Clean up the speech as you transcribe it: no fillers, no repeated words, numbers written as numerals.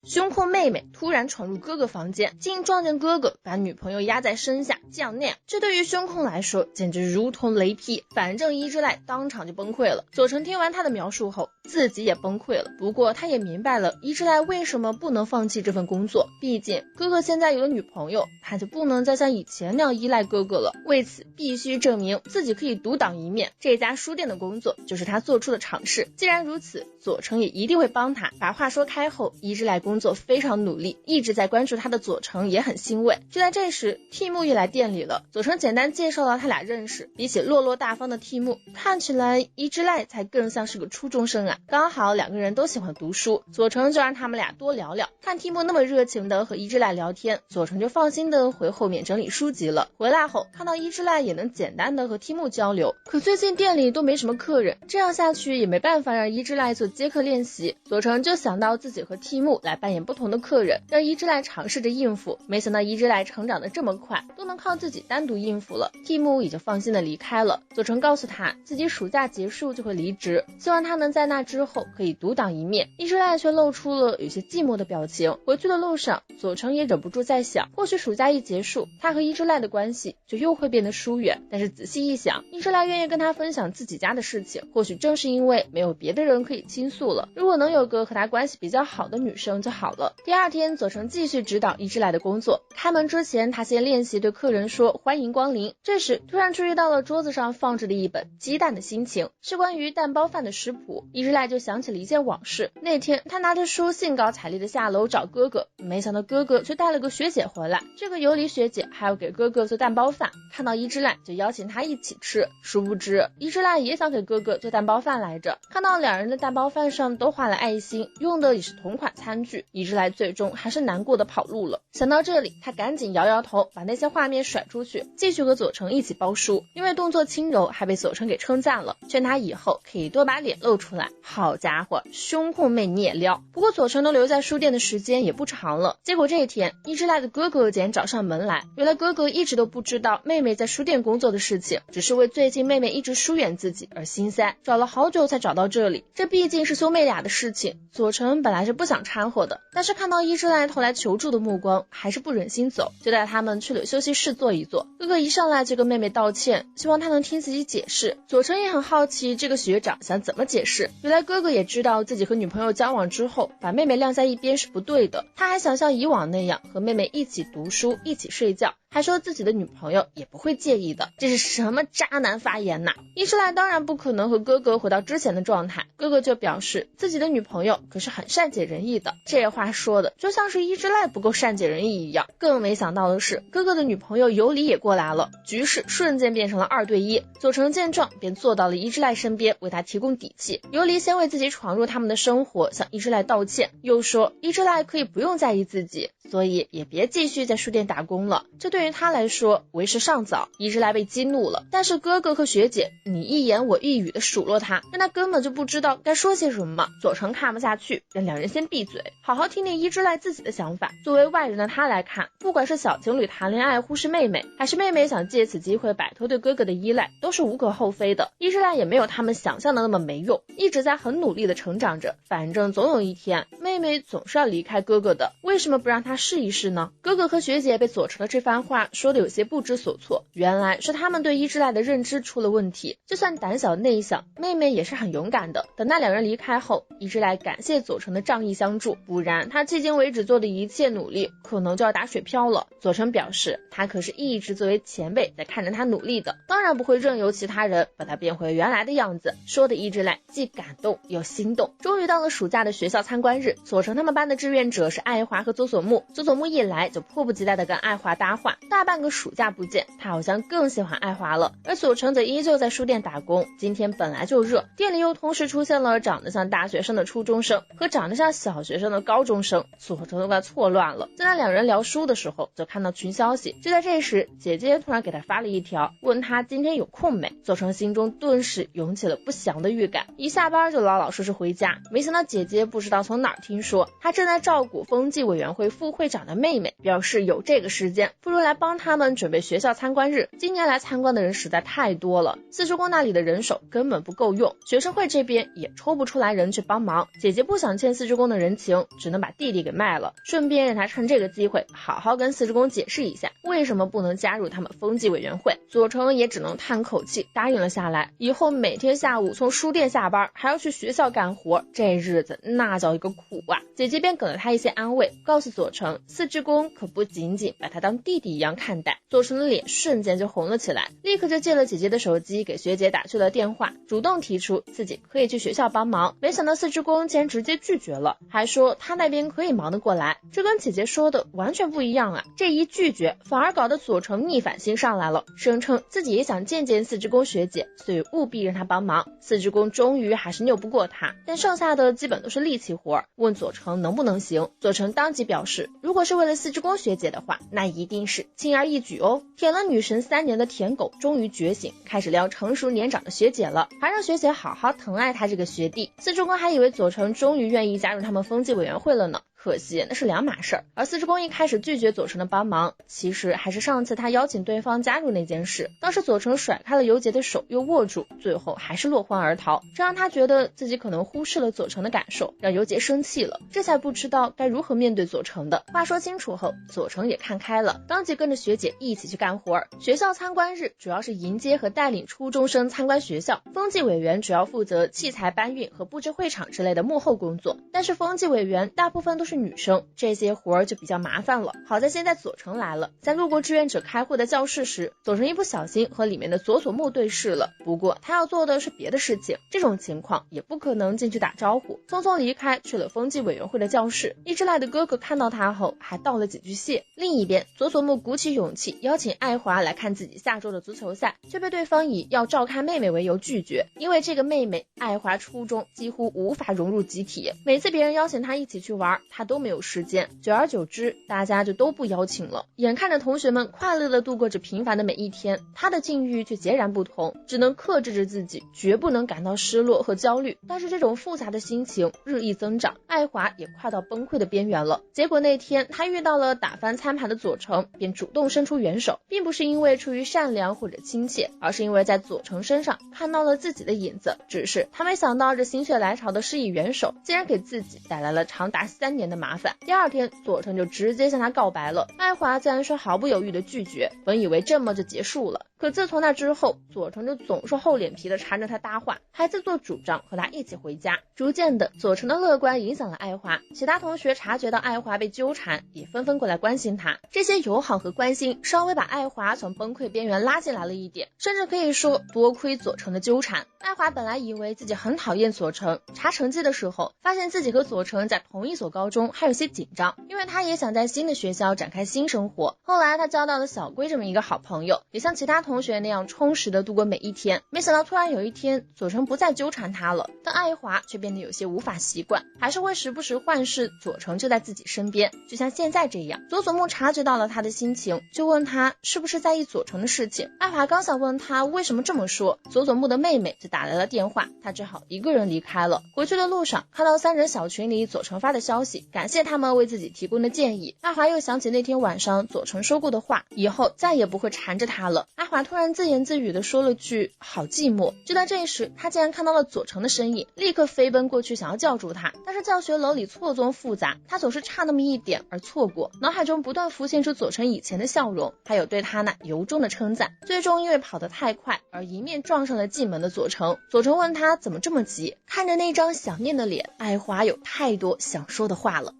胸控妹妹突然闯入哥哥房间，竟撞见哥哥把女朋友压在身下，这样那样，这对于胸控来说简直如同雷劈。反正伊之濑当场就崩溃了。佐成听完他的描述后，自己也崩溃了。不过他也明白了伊之濑为什么不能放弃这份工作，毕竟哥哥现在有了女朋友，他就不能再像以前那样依赖哥哥了。为此必须证明自己可以独当一面，这家书店的工作就是他做出的尝试。既然如此，佐成也一定会帮他。把话说开后，伊之濑工作非常努力，一直在关注他的佐成也很欣慰。就在这时，蒂木也来店里了。佐成简单介绍了他俩认识，比起落落大方的蒂木，看起来伊之濑才更像是个初中生啊。刚好两个人都喜欢读书，佐成就让他们俩多聊聊。看蒂木那么热情的和伊之濑聊天，佐成就放心的回后面整理书籍了。回来后看到伊之濑也能简单的和蒂木交流，可最近店里都没什么客人，这样下去也没办法让伊之濑做接客练习。佐成就想到自己和蒂木来扮演不同的客人，让伊之濑尝试着应付。没想到伊之濑成长得这么快，都能靠自己单独应付了。蒂木也就放心的离开了。佐成告诉他自己暑假结束就会离职，希望他能在那之后可以独当一面。伊之濑却露出了有些寂寞的表情。回去的路上，佐成也忍不住在想，或许暑假一结束，他和伊之濑的关系就又会变得疏远。但是仔细一想，伊之濑愿意跟他分享自己家的事情，或许正是因为没有别的人可以倾诉了。如果能有个和他关系比较好的女生就好了。第二天，佐成继续指导伊之濑的工作。开门之前，他先练习对客人说欢迎光临。这时突然注意到了桌子上放着的一本《鸡蛋的心情》，是关于蛋包饭的食谱。伊之濑就想起了一件往事，那天他拿着书兴高采烈的下楼找哥哥，没想到哥哥却带了个学姐回来。这个游离学姐还要给哥哥做蛋包饭，看到伊之濑就邀请他一起吃。殊不知伊之濑也想给哥哥做蛋包饭来着。看到两人的蛋包饭上都画了爱心，用的也是同款餐具，伊之濑最终还是难过的跑路了。想到这里，他赶紧摇摇头，把那些画面甩出去，继续和佐成一起包书。因为动作轻柔，还被佐成给称赞了，劝他以后可以多把脸露出来。好家伙，胸控妹你也撩。不过佐成能留在书店的时间也不长了。结果这一天，伊之濑的哥哥竟然找上门来。原来哥哥一直都不知道妹妹在书店工作的事情，只是为最近妹妹一直疏远自己而心塞，找了好久才找到这里。这毕竟是兄妹俩的事情，佐成本来是不想掺和的，但是看到伊之濑投来求助的目光，还是不忍心走，就带他们去了休息室坐一坐。哥哥一上来就跟妹妹道歉，希望她能听自己解释。佐成也很好奇这个学长想怎么解释，原来哥哥也知道自己和女朋友交往之后把妹妹晾在一边是不对的，他还想像以往那样和妹妹一起读书一起睡觉，还说自己的女朋友也不会介意的。这是什么渣男发言呐？伊之濑当然不可能和哥哥回到之前的状态，哥哥就表示自己的女朋友可是很善解人意的。这话说的就像是伊之濑不够善解人意一样。更没想到的是，哥哥的女朋友尤里也过来了，局势瞬间变成了2对1。佐成见状便坐到了伊之濑身边，为他提供底气。尤里先为自己闯入他们的生活向伊之濑道歉，又说伊之濑可以不用在意自己，所以也别继续在书店打工了，这对于他来说为时尚早。伊之濑被激怒了，但是哥哥和学姐你一言我一语的数落他，让他根本就不知道该说些什么。佐成看不下去，让两人先闭嘴，好好听听伊之濑自己的想法。作为外人的他来看，不管是小情侣谈恋爱忽视妹妹，还是妹妹想借此机会摆脱对哥哥的依赖，都是无可厚非的。伊之濑也没有他们想象的那么没用，一直在很努力的成长着，反正总有一天妹妹总是要离开哥哥的，为什么不让他试一试呢？哥哥和学姐被佐成的这番话说的有些不知所措，原来是他们对伊之濑的认知出了问题。就算胆小内向，妹妹也是很勇敢的。等那两人离开后，伊之濑感谢佐成的仗义相助，不然他迄今为止做的一切努力可能就要打水漂了。佐成表示他可是一直作为前辈在看着他努力的，当然不会任由其他人把他变回原来的样子。说的伊之濑既感动又心动。终于到了暑假的学校参观日，佐成他们班的志愿者是爱华和佐佐木。佐佐木一来就迫不及待的跟爱华搭话，大半个暑假不见，他好像更喜欢爱华了。而佐成则依旧在书店打工，今天本来就热，店里又同时出现了长得像大学生的初中生和长得像小学生的高中生，佐成都快错乱了。在那两人聊书的时候，就看到群消息。就在这时，姐姐突然给他发了一条，问他今天有空没。佐成心中顿时涌起了不祥的预感，一下班就老老实实回家。没想到姐姐不知道从哪儿听说他正在照顾风纪委员会副会长的妹妹，表示有这个时间不如来来帮他们准备学校参观日。今年来参观的人实在太多了，四之宫那里的人手根本不够用，学生会这边也抽不出来人去帮忙。姐姐不想欠四之宫的人情，只能把弟弟给卖了，顺便让他趁这个机会好好跟四之宫解释一下为什么不能加入他们风纪委员会。佐成也只能叹口气答应了下来，以后每天下午从书店下班还要去学校干活，这日子那叫一个苦啊。姐姐便给了他一些安慰，告诉佐成四之宫可不仅仅把他当弟弟一样看待。佐成的脸瞬间就红了起来，立刻就借了姐姐的手机给学姐打去了电话，主动提出自己可以去学校帮忙。没想到四之宫竟然直接拒绝了，还说他那边可以忙得过来，这跟姐姐说的完全不一样啊。这一拒绝反而搞得佐成逆反心上来了，声称自己也想见见四之宫学姐，所以务必让他帮忙。四之宫终于还是拗不过他，但剩下的基本都是力气活，问佐成能不能行。佐成当即表示，如果是为了四之宫学姐的话，那一定是轻而易举哦。舔了女神3年的舔狗终于觉醒，开始撩成熟年长的学姐了，还让学姐好好疼爱他这个学弟。四之宫还以为佐成终于愿意加入他们风纪委员会了呢，可惜那是两码事。而四之宫一开始拒绝佐成的帮忙，其实还是上次他邀请对方加入那件事，当时佐成甩开了游杰的手又握住，最后还是落荒而逃，这让他觉得自己可能忽视了佐成的感受，让游杰生气了，这才不知道该如何面对佐成的。话说清楚后，佐成也看开了，当即跟着学姐一起去干活。学校参观日主要是迎接和带领初中生参观学校，风纪委员主要负责器材搬运和布置会场之类的幕后工作，但是风纪委员大部分都是女生，这些活儿就比较麻烦了。好在现在佐成来了，在路过志愿者开会的教室时，佐成一不小心和里面的佐佐木对视了，不过他要做的是别的事情，这种情况也不可能进去打招呼，匆匆离开去了风纪委员会的教室。一直来的哥哥看到他后还道了几句谢。另一边，佐佐木鼓起勇气邀请爱华来看自己下周的足球赛，却被对方以要照看妹妹为由拒绝，因为这个妹妹爱华初中几乎无法融入集体，每次别人邀请他一起去玩，他都没有时间，久而久之大家就都不邀请了。眼看着同学们快乐地度过着平凡的每一天，他的境遇却截然不同，只能克制着自己，绝不能感到失落和焦虑。但是这种复杂的心情日益增长，爱华也快到崩溃的边缘了。结果那天他遇到了打翻餐盘的佐成，便主动伸出援手，并不是因为出于善良或者亲切，而是因为在佐成身上看到了自己的影子。只是他没想到这心血来潮的施以援手，竟然给自己带来了长达3年的麻烦。第二天佐成就直接向他告白了，爱华自然是毫不犹豫的拒绝，本以为这么就结束了，可自从那之后，佐成就总是厚脸皮的缠着他搭话，还自作主张和他一起回家。逐渐的，佐成的乐观影响了爱华，其他同学察觉到爱华被纠缠，也纷纷过来关心他。这些友好和关心稍微把爱华从崩溃边缘拉进来了一点，甚至可以说多亏佐成的纠缠。爱华本来以为自己很讨厌佐成，查成绩的时候发现自己和佐成在同一所高中，还有些紧张，因为他也想在新的学校展开新生活。后来他交到了小龟这么一个好朋友，也像其他同学那样充实的度过每一天。没想到突然有一天，佐成不再纠缠他了，但爱华却变得有些无法习惯，还是会时不时幻视佐成就在自己身边，就像现在这样。佐佐木察觉到了他的心情，就问他是不是在意佐成的事情。爱华刚想问他为什么这么说，佐佐木的妹妹就打来了电话，他只好一个人离开了。回去的路上看到3人小群里佐成发的消息，感谢他们为自己提供的建议。爱华又想起那天晚上佐成说过的话，以后再也不会缠着他了。爱华突然自言自语的说了句好寂寞。就在这时，他竟然看到了佐成的身影，立刻飞奔过去想要叫住他，但是教学楼里错综复杂，他总是差那么一点而错过，脑海中不断浮现出佐成以前的笑容，还有对他那由衷的称赞。最终因为跑得太快而迎面撞上了进门的佐成。佐成问他怎么这么急，看着那张想念的脸，爱华有太多想说的话了。